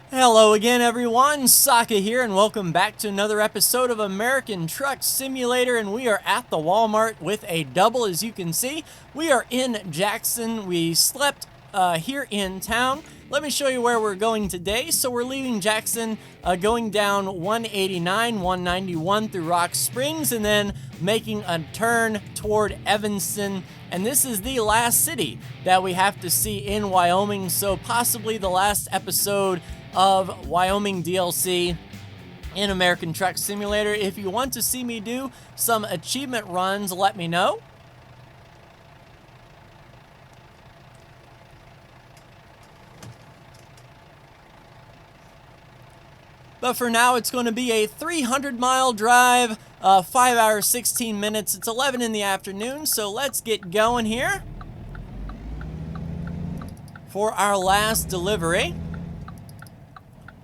Hello again, everyone. Saka here, and welcome back to another episode of American Truck Simulator. And we are at the Walmart with a double, as you can see. We are in Jackson. We slept here in town. Let me show you where we're going today. So we're leaving Jackson, going down 189, 191 through Rock Springs, and then making a turn toward Evanston. And this is the last city that we have to see in Wyoming, so possibly the last episode of Wyoming DLC in American Truck Simulator. If you want to see me do some achievement runs, let me know. But for now, it's going to be a 300-mile drive, 5 hours, 16 minutes. It's 11 in the afternoon, so let's get going here for our last delivery.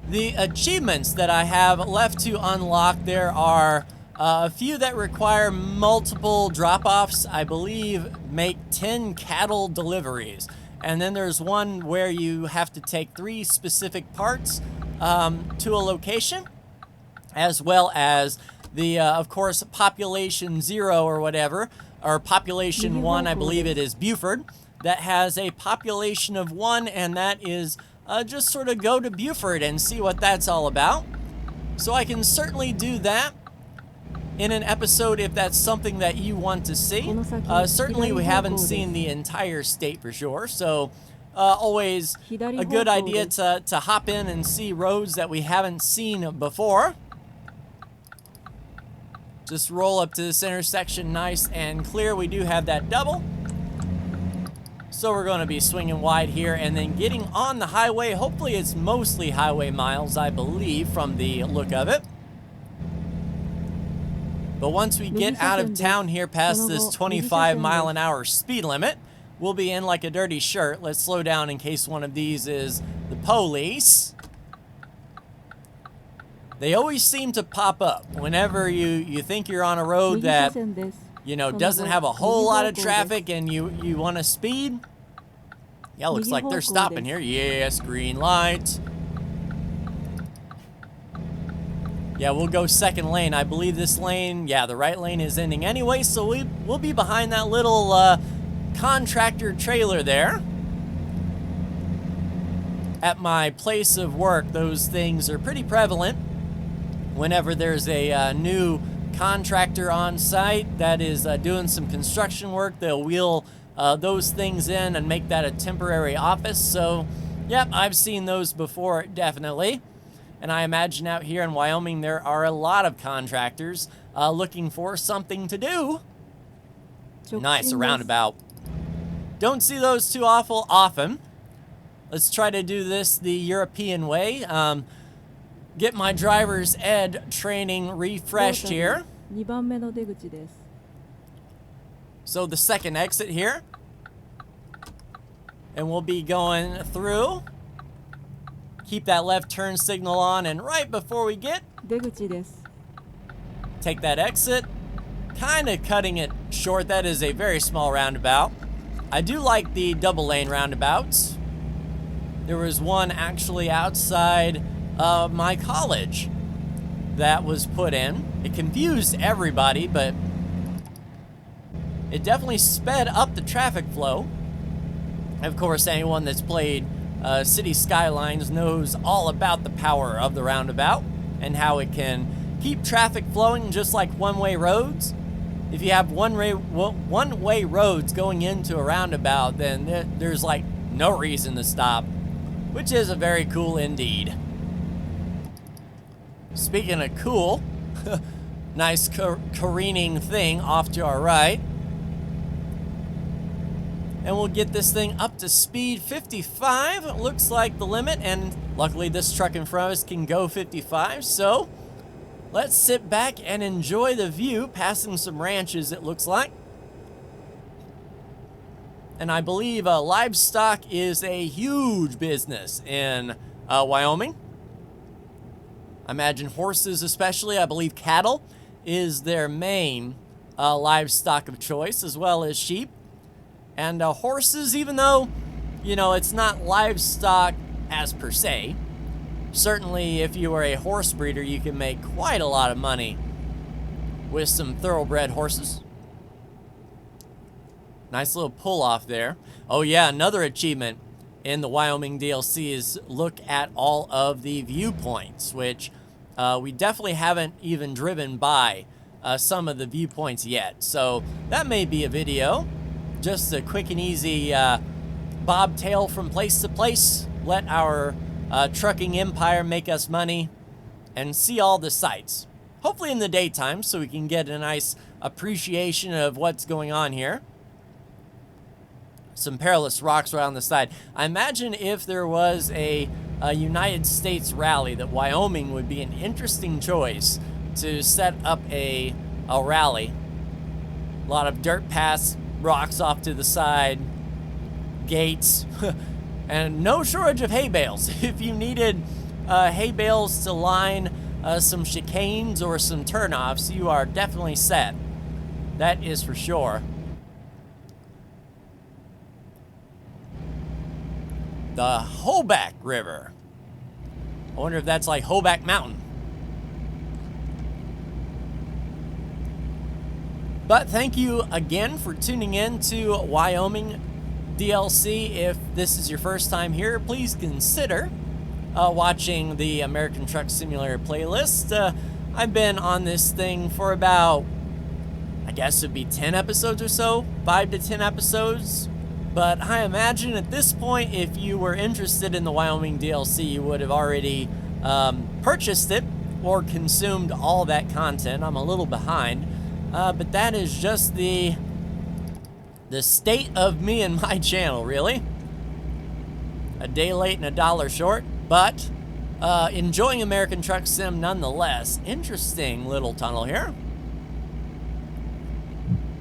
The achievements that I have left to unlock, there are a few that require multiple drop-offs. I believe make 10 cattle deliveries. And then there's one where you have to take 3 specific parts to a location, as well as the, of course, population 0 or whatever, or population 1, I believe it is Buford, that has a population of 1, and that is just sort of go to Buford and see what that's all about. So I can certainly do that in an episode if that's something that you want to see. Certainly we haven't seen the entire state for sure, so always a good idea to hop in and see roads that we haven't seen before. Just roll up to this intersection nice and clear. We do have that double. So we're going to be swinging wide here and then getting on the highway. Hopefully it's mostly highway miles, I believe, from the look of it. But once we get out of town here past this 25-mile-an-hour speed limit, we'll be in like a dirty shirt. Let's slow down in case one of these is the police. They always seem to pop up whenever you think you're on a road that, you know, doesn't have a whole lot of traffic and you want to speed. Yeah, looks like they're stopping here. Yes, green light. Yeah, we'll go second lane. I believe this lane, yeah, the right lane is ending anyway, so we'll be behind that little contractor trailer there. At my place of work, those things are pretty prevalent. Whenever there's a new contractor on site that is doing some construction work, they'll wheel those things in and make that a temporary office. So, yep, I've seen those before, definitely. And I imagine out here in Wyoming there are a lot of contractors looking for something to do. Nice, a roundabout. Don't see those too awful often. Let's try to do this the European way. Get my driver's ed training refreshed here. So the second exit here. And we'll be going through. Keep that left turn signal on, and right before we get, take that exit. Kind of cutting it short. That is a very small roundabout. I do like the double lane roundabouts. There was one actually outside my college that was put in. It confused everybody, but it definitely sped up the traffic flow. Of course, anyone that's played City Skylines knows all about the power of the roundabout and how it can keep traffic flowing just like one-way roads. If you have one-way roads going into a roundabout, then there's like no reason to stop, which is a very cool indeed. Speaking of cool, nice careening thing off to our right. And we'll get this thing up to speed 55. It looks like the limit, and luckily this truck in front of us can go 55, so let's sit back and enjoy the view, passing some ranches it looks like. And I believe livestock is a huge business in Wyoming. I imagine horses especially. I believe cattle is their main livestock of choice, as well as sheep. And horses, even though, you know, it's not livestock as per se, certainly if you are a horse breeder, you can make quite a lot of money with some thoroughbred horses. Nice little pull off there. Oh yeah, another achievement in the Wyoming DLC is look at all of the viewpoints, which we definitely haven't even driven by some of the viewpoints yet. So that may be a video, just a quick and easy bobtail from place to place. Let our trucking empire make us money and see all the sights. Hopefully in the daytime so we can get a nice appreciation of what's going on here. Some perilous rocks right on the side. I imagine if there was a United States rally that Wyoming would be an interesting choice to set up a rally. A lot of dirt paths, rocks off to the side, gates, and no shortage of hay bales. If you needed hay bales to line some chicanes or some turnoffs, you are definitely set. That is for sure. The Hoback River. I wonder if that's like Hoback Mountain. But thank you again for tuning in to Wyoming DLC. If this is your first time here, please consider watching the American Truck Simulator playlist. I've been on this thing for about, I guess it'd be 10 episodes or so, 5 to 10 episodes. But I imagine at this point, if you were interested in the Wyoming DLC, you would have already purchased it or consumed all that content. I'm a little behind, but that is just the state of me and my channel, really. A day late and a dollar short, but enjoying American Truck Sim nonetheless. Interesting little tunnel here.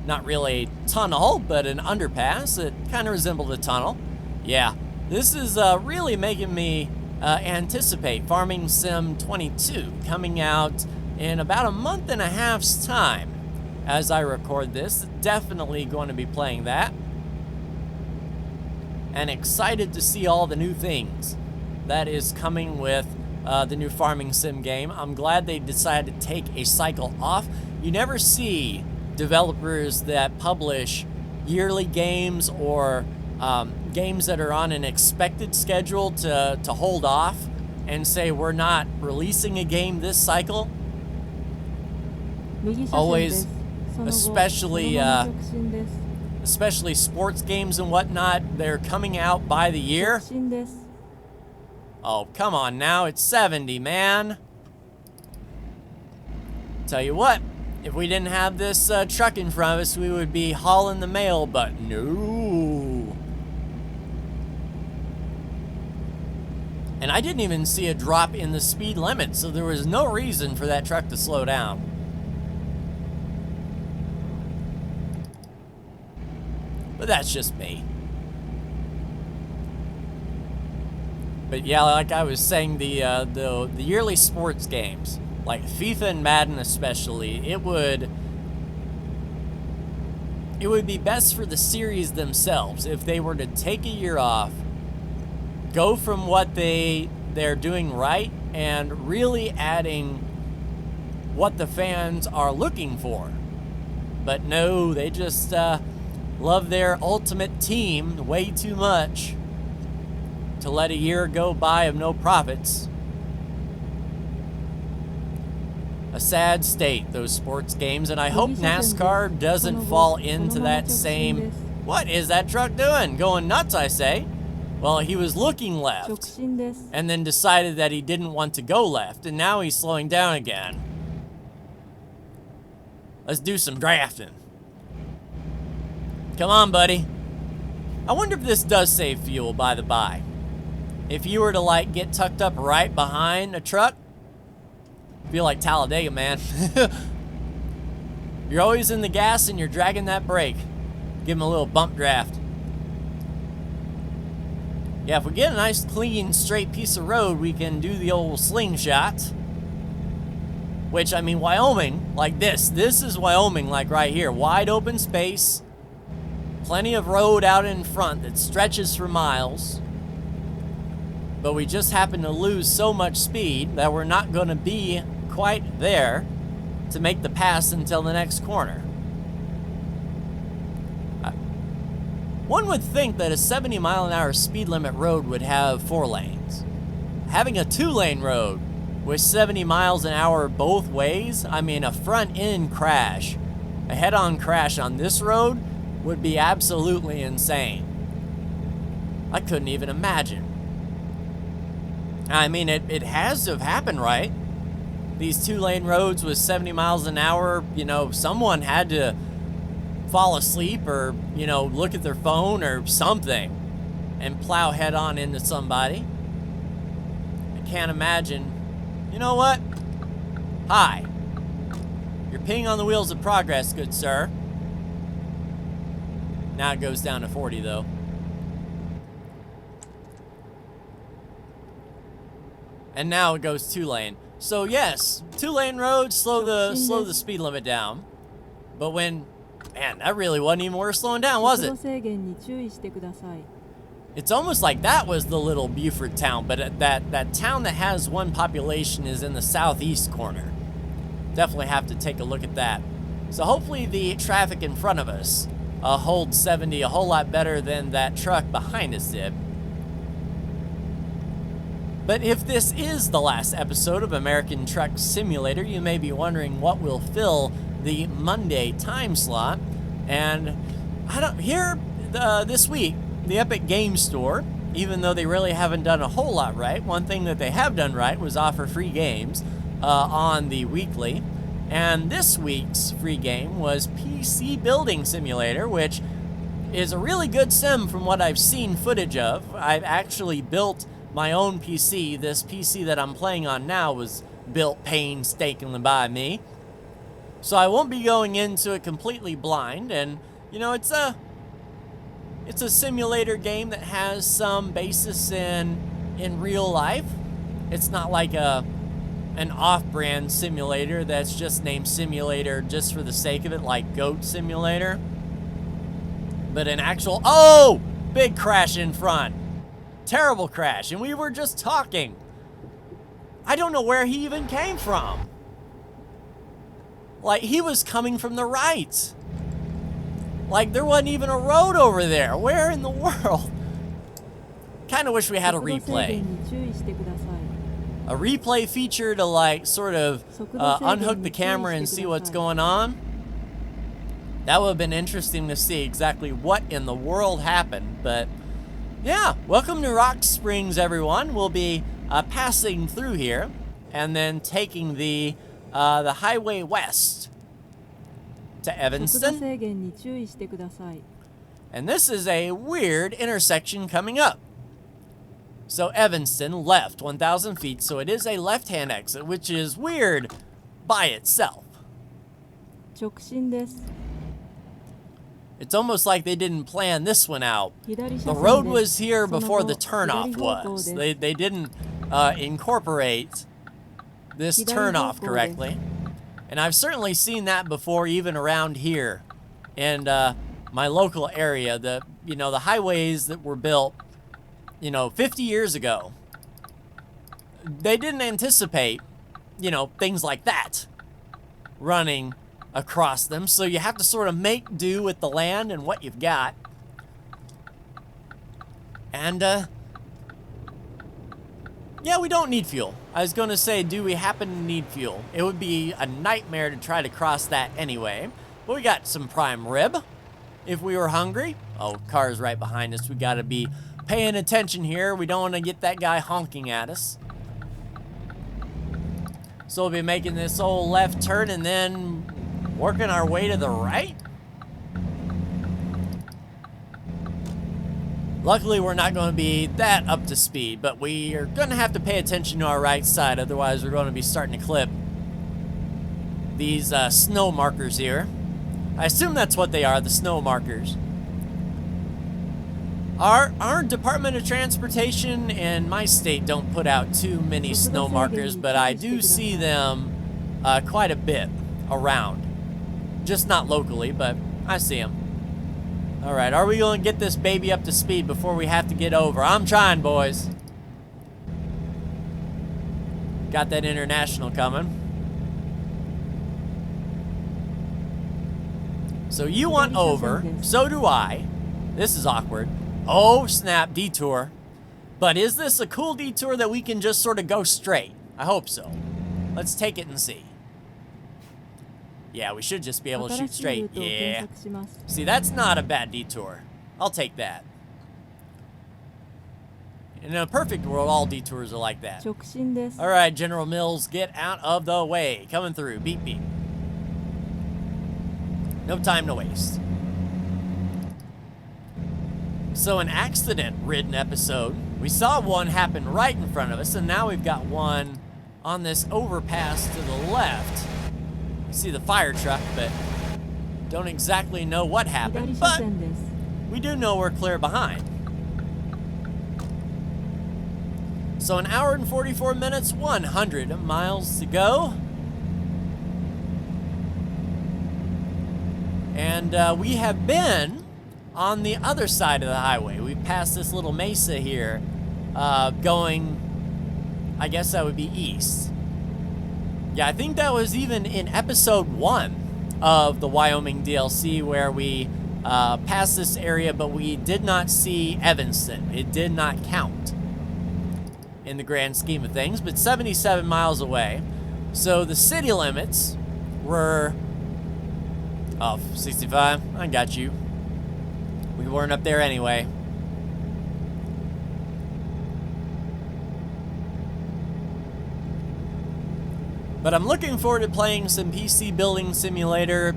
Not really a tunnel, but an underpass. It kind of resembled a tunnel. Yeah, this is really making me anticipate Farming Sim 22 coming out in about a month and a half's time. As I record this, definitely going to be playing that. And excited to see all the new things that is coming with the new Farming Sim game. I'm glad they decided to take a cycle off. You never see developers that publish yearly games or games that are on an expected schedule to hold off and say we're not releasing a game this cycle. Always, especially sports games and whatnot, they're coming out by the year. Oh, come on now, it's 70, man. Tell you what, if we didn't have this truck in front of us, we would be hauling the mail, but no. And I didn't even see a drop in the speed limit, so there was no reason for that truck to slow down. But that's just me. But yeah, like I was saying, the yearly sports games, like FIFA and Madden especially, it would be best for the series themselves if they were to take a year off, go from what they're doing right, and really adding what the fans are looking for. But no, they just love their ultimate team way too much to let a year go by of no profits. A sad state, those sports games, and I hope NASCAR doesn't fall into that same... What is that truck doing? Going nuts, I say. Well, he was looking left, and then decided that he didn't want to go left, and now he's slowing down again. Let's do some drafting. Come on, buddy. I wonder if this does save fuel, by the by. If you were to, like, get tucked up right behind a truck, feel like Talladega, man. You're always in the gas and you're dragging that brake. Give him a little bump draft. Yeah, if we get a nice, clean, straight piece of road, we can do the old slingshot. Which, I mean, Wyoming, like this. This is Wyoming, like right here. Wide open space. Plenty of road out in front that stretches for miles. but we just happen to lose so much speed that we're not going to be quite there to make the pass until the next corner. One would think that a 70-mile-an-hour speed limit road would have 4 lanes. Having a 2-lane road with 70 miles an hour both ways, I mean, a front-end crash, a head-on crash on this road would be absolutely insane. I couldn't even imagine. I mean, it has to have happened, right? These 2-lane roads with 70 miles an hour, you know, someone had to fall asleep or, you know, look at their phone or something and plow head-on into somebody. I can't imagine. You know what? Hi. You're peeing on the wheels of progress, good sir. Now it goes down to 40, though. And now it goes 2-lane. So yes, 2-lane roads slow the speed limit down. But when, man, that really wasn't even worth slowing down, was it? It's almost like that was the little Buford town, but that town that has 1 population is in the southeast corner. Definitely have to take a look at that. So hopefully the traffic in front of us holds 70 a whole lot better than that truck behind us did. But if this is the last episode of American Truck Simulator, you may be wondering what will fill the Monday time slot. And this week, the Epic Game Store, even though they really haven't done a whole lot right, one thing that they have done right was offer free games on the weekly. And this week's free game was PC Building Simulator, which is a really good sim from what I've seen footage of. I've actually built my own PC. This PC that I'm playing on now was built painstakingly by me. So I won't be going into it completely blind, and you know, it's a simulator game that has some basis in real life. It's not like an off-brand simulator that's just named Simulator just for the sake of it, like Goat Simulator. But an actual, oh, big crash in front. Terrible crash, and we were just talking. I don't know where he even came from. Like, he was coming from the right. Like, there wasn't even a road over there. Where in the world? Kind of wish we had a replay. A replay feature to, like, sort of unhook the camera and see what's going on. That would have been interesting to see exactly what in the world happened. But, yeah, welcome to Rock Springs, everyone. We'll be passing through here and then taking the highway west to Evanston. And this is a weird intersection coming up. So Evanston left 1,000 feet, so it is a left-hand exit, which is weird by itself. It's almost like they didn't plan this one out. The road was here before the turnoff was. They didn't incorporate this turnoff correctly. And I've certainly seen that before, even around here in my local area. The highways that were built, 50 years ago, they didn't anticipate, things like that running across them. So you have to sort of make do with the land and what you've got. And, yeah, we don't need fuel. I was going to say, do we happen to need fuel? It would be a nightmare to try to cross that anyway. But we got some prime rib if we were hungry. Oh, car's right behind us. We got to be paying attention here. We don't want to get that guy honking at us. So we'll be making this old left turn and then working our way to the right. Luckily, we're not going to be that up to speed, but we are going to have to pay attention to our right side. Otherwise, we're going to be starting to clip these snow markers here. I assume that's what they are, the snow markers. Our Department of Transportation in my state don't put out too many snow markers, but I do see them quite a bit around. Just not locally, but I see them. All right, are we going to get this baby up to speed before we have to get over? I'm trying, boys. Got that international coming. So you want over, so do I. This is awkward. Oh, snap, detour. But is this a cool detour that we can just sort of go straight? I hope so. Let's take it and see. Yeah, we should just be able to shoot straight. Yeah. See, that's not a bad detour. I'll take that. In a perfect world, all detours are like that. All right, General Mills, get out of the way. Coming through. Beep, beep. No time to waste. So an accident-ridden episode. We saw one happen right in front of us, and now we've got one on this overpass to the left. You see the fire truck, but don't exactly know what happened. But we do know we're clear behind. So an hour and 44 minutes, 100 miles to go. And we have been on the other side of the highway. We passed this little mesa here, going, I guess that would be east. Yeah, I think that was even in episode 1 of the Wyoming DLC where we passed this area, but we did not see Evanston. It did not count in the grand scheme of things, but 77 miles away. So the city limits were... Oh, 65. I got you. We weren't up there anyway. But I'm looking forward to playing some PC building simulator.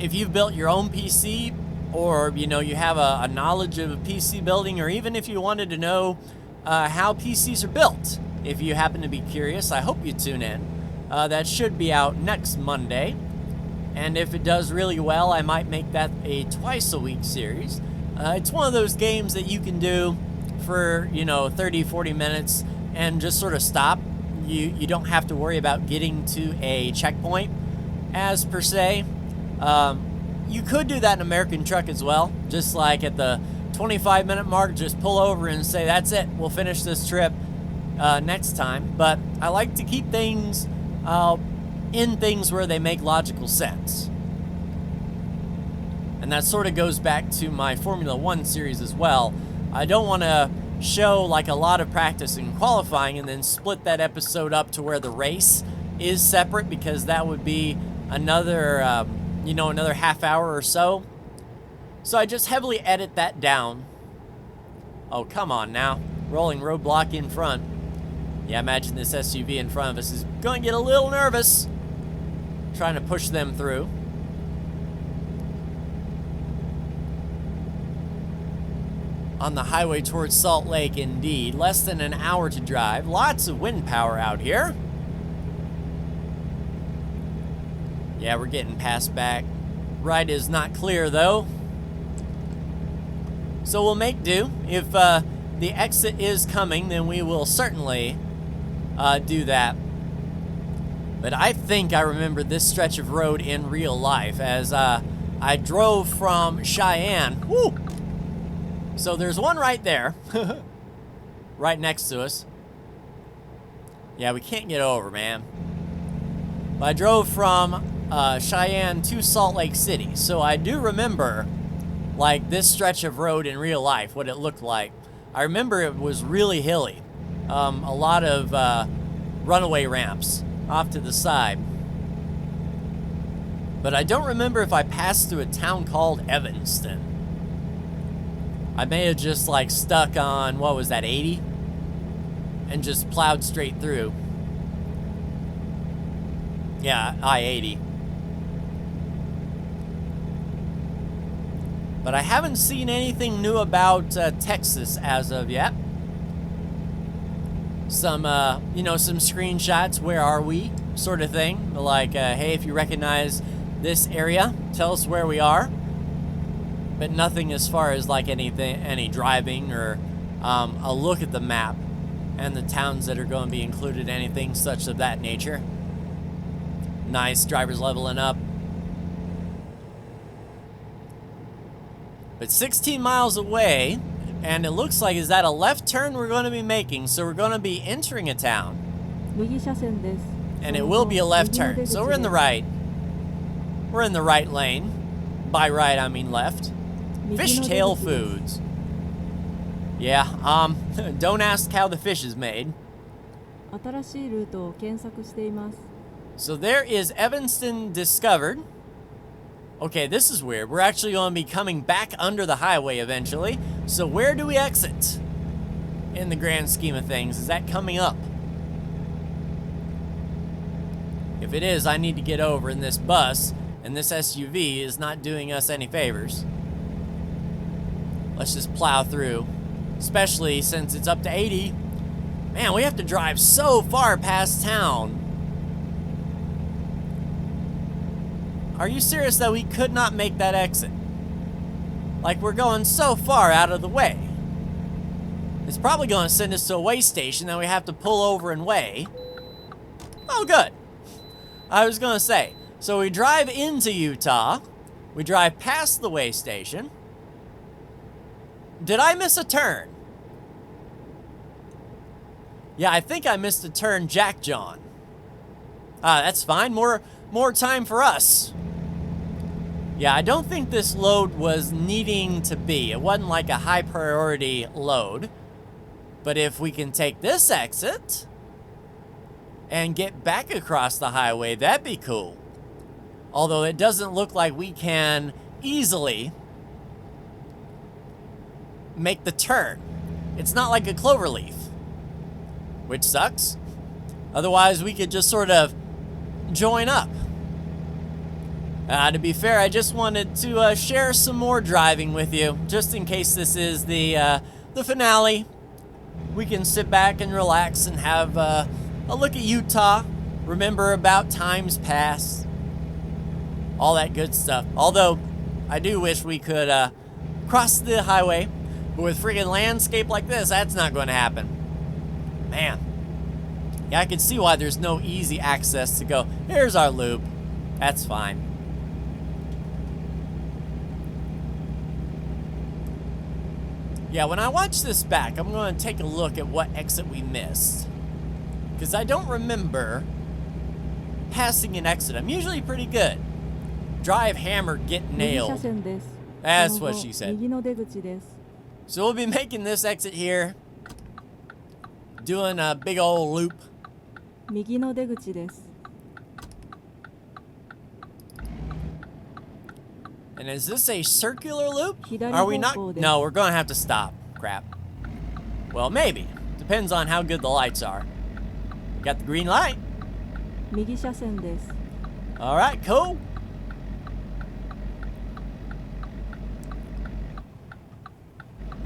If you've built your own PC, or you know you have a knowledge of PC building, or even if you wanted to know how PCs are built, if you happen to be curious, I hope you tune in. That should be out next Monday. And if it does really well, I might make that a twice-a-week series. It's one of those games that you can do for, 30, 40 minutes and just sort of stop. You don't have to worry about getting to a checkpoint, as per se. You could do that in American Truck as well. Just like at the 25-minute mark, just pull over and say, that's it, we'll finish this trip next time. But I like to keep things... in things where they make logical sense. And that sort of goes back to my Formula 1 series as well. I don't want to show like a lot of practice in qualifying and then split that episode up to where the race is separate, because that would be another, another half hour or so. So I just heavily edit that down. Oh, come on now. Rolling roadblock in front. Yeah, imagine this SUV in front of us is going to get a little nervous. Trying to push them through. On the highway towards Salt Lake, indeed. Less than an hour to drive. Lots of wind power out here. Yeah, we're getting passed back. Right is not clear, though. So we'll make do. If the exit is coming, then we will certainly do that. But I think I remember this stretch of road in real life as I drove from Cheyenne. Woo! So there's one right there, right next to us. Yeah, we can't get over, man. But I drove from Cheyenne to Salt Lake City, so I do remember like this stretch of road in real life, what it looked like. I remember it was really hilly, a lot of runaway ramps off to the side. But I don't remember if I passed through a town called Evanston. I may have just like stuck on, what was that, 80? And just plowed straight through. Yeah, I-80. But I haven't seen anything new about Texas as of yet. Some, some screenshots, where are we, sort of thing. Like, hey, if you recognize this area, tell us where we are. But nothing as far as, like, any driving or a look at the map and the towns that are going to be included, anything such of that nature. Nice, drivers leveling up. But 16 miles away, And it looks like, is that a left turn we're going to be making? So we're going to be entering a town. 右車線です。 And it will be a left 右の出 turn. 口 So we're in the です。 right. We're in the right lane. By right, I mean left. 右の出 Fishtail 口です。 foods. Yeah, don't ask how the fish is made. 新しいルートを検索しています。 So there is Evanston discovered. Okay, this is weird. We're actually going to be coming back under the highway eventually. So where do we exit? In the grand scheme of things, is that coming up? If it is, I need to get over in this bus, and this SUV is not doing us any favors. Let's just plow through, especially since it's up to 80. Man, we have to drive so far past town. Are you serious that we could not make that exit? Like, we're going so far out of the way. It's probably going to send us to a weigh station that we have to pull over and weigh. Oh, good. I was going to say, so we drive into Utah. We drive past the weigh station. Did I miss a turn? Yeah, I think I missed a turn, Jack John. That's fine. More time for us. Yeah, I don't think this load was needing to be. It wasn't like a high priority load. But if we can take this exit and get back across the highway, that'd be cool. Although it doesn't look like we can easily make the turn. It's not like a cloverleaf, which sucks. Otherwise, we could just sort of join up. To be fair, I just wanted to share some more driving with you, just in case this is the finale. We can sit back and relax and have a look at Utah, remember about times past, all that good stuff. Although, I do wish we could cross the highway, but with friggin' landscape like this, that's not going to happen. Man. Yeah, I can see why there's no easy access to go, here's our loop. That's fine. Yeah, when I watch this back, I'm going to take a look at what exit we missed. Because I don't remember passing an exit. I'm usually pretty good. Drive, hammer, get 右車 nailed. 線です。 That's その what 後 she said. 右の出口です。 So we'll be making this exit here. Doing a big old loop. 右の出口です。 And is this a circular loop? 左 Are we 方 not? 向です。 No, we're going to have to stop. Crap. Well, maybe. Depends on how good the lights are. Got the green light. 右車線です。 All right, cool.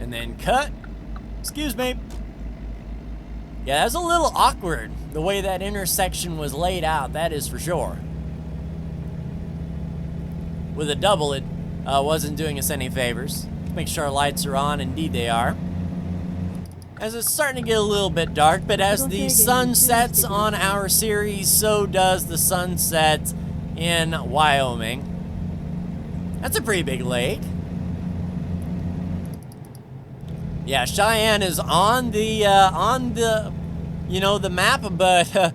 And then cut. Excuse me. Yeah, that's a little awkward, the way that intersection was laid out, that is for sure. With a double, it wasn't doing us any favors. Let's make sure our lights are on. Indeed they are. As it's starting to get a little bit dark, but as the sun sets on our series, so does the sunset in Wyoming. That's a pretty big lake. Yeah, Cheyenne is on the you know, the map, but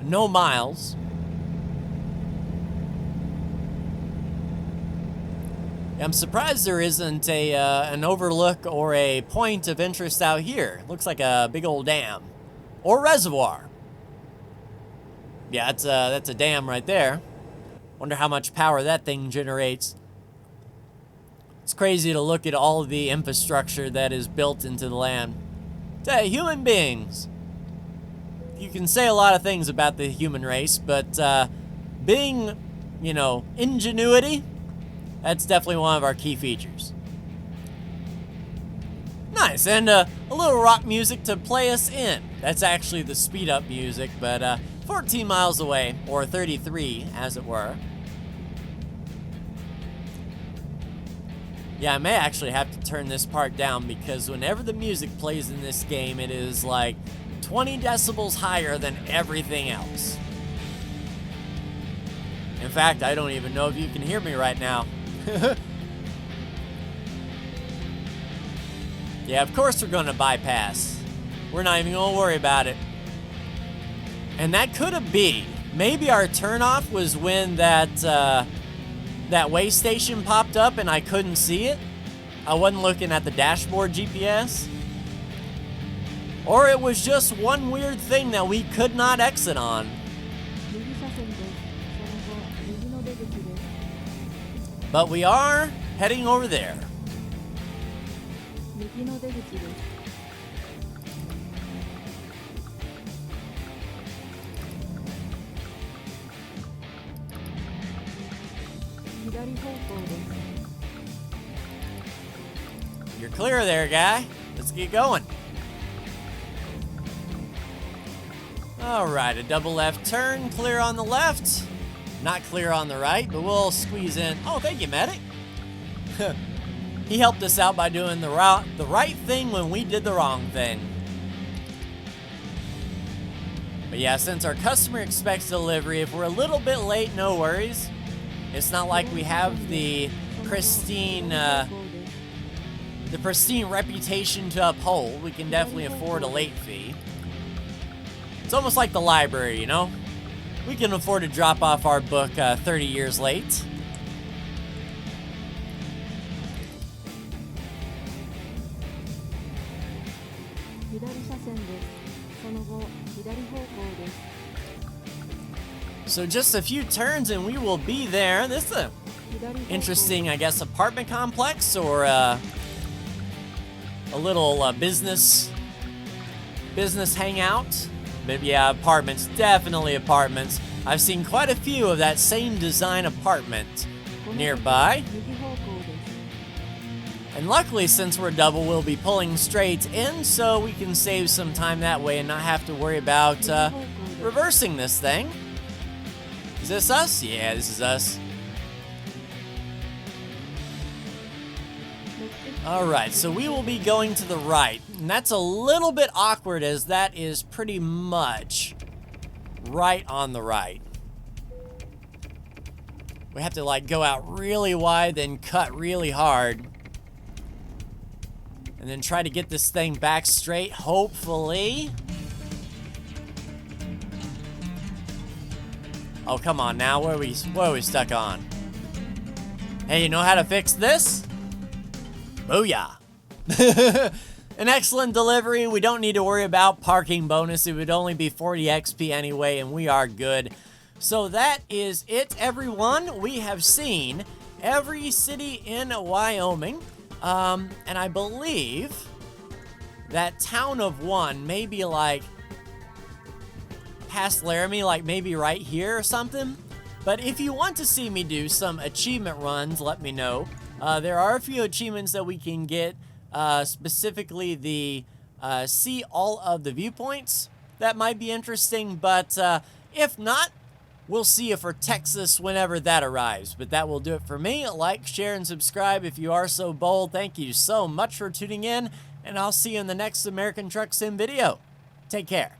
no miles. I'm surprised there isn't an overlook or a point of interest out here. Looks like a big old dam or reservoir. Yeah, that's a dam right there. Wonder how much power that thing generates. It's crazy to look at all of the infrastructure that is built into the land. Hey, human beings. You can say a lot of things about the human race, but being, you know, ingenuity, that's definitely one of our key features. Nice, and a little rock music to play us in. That's actually the speed up music, but 14 miles away, or 33 as it were. Yeah, I may actually have to turn this part down because whenever the music plays in this game, it is like 20 decibels higher than everything else. In fact, I don't even know if you can hear me right now. Yeah, of course we're gonna bypass. We're not even gonna worry about it. And that could have been. Maybe our turnoff was when that way station popped up and I couldn't see it. I wasn't looking at the dashboard GPS. Or it was just one weird thing that we could not exit on. 右車線です。その後、右の出口です。 But we are heading over there. 右の出口です。左方向です。 You're clear there, guy. Let's get going. Alright, a double left turn, clear on the left. Not clear on the right, but we'll squeeze in. Oh, thank you, medic. He helped us out by doing the right thing when we did the wrong thing. But yeah, since our customer expects delivery, if we're a little bit late, no worries. It's not like we have the pristine reputation to uphold. We can definitely afford a late fee. It's almost like the library, you know? We can afford to drop off our book 30 years late. So just a few turns and we will be there. This is an interesting, I guess, apartment complex or a little business hangout. But yeah, apartments, definitely apartments. I've seen quite a few of that same design apartment nearby. And luckily, since we're double, we'll be pulling straight in, so we can save some time that way and not have to worry about reversing this thing. Is this us? Yeah, this is us. Alright, so we will be going to the right. And that's a little bit awkward as that is pretty much right on the right. We have to like go out really wide, then cut really hard. And then try to get this thing back straight, hopefully. Oh, come on now. What are we stuck on? Hey, you know how to fix this? Booyah. An excellent delivery. We don't need to worry about parking bonus. It would only be 40 XP anyway, and we are good. So that is it, everyone. We have seen every city in Wyoming. And I believe that Town of One may be like past Laramie, like maybe right here or something. But if you want to see me do some achievement runs, let me know. There are a few achievements that we can get, specifically the see all of the viewpoints. That might be interesting, but if not, we'll see you for Texas whenever that arrives. But that will do it for me. Like, share, and subscribe if you are so bold. Thank you so much for tuning in, and I'll see you in the next American Truck Sim video. Take care.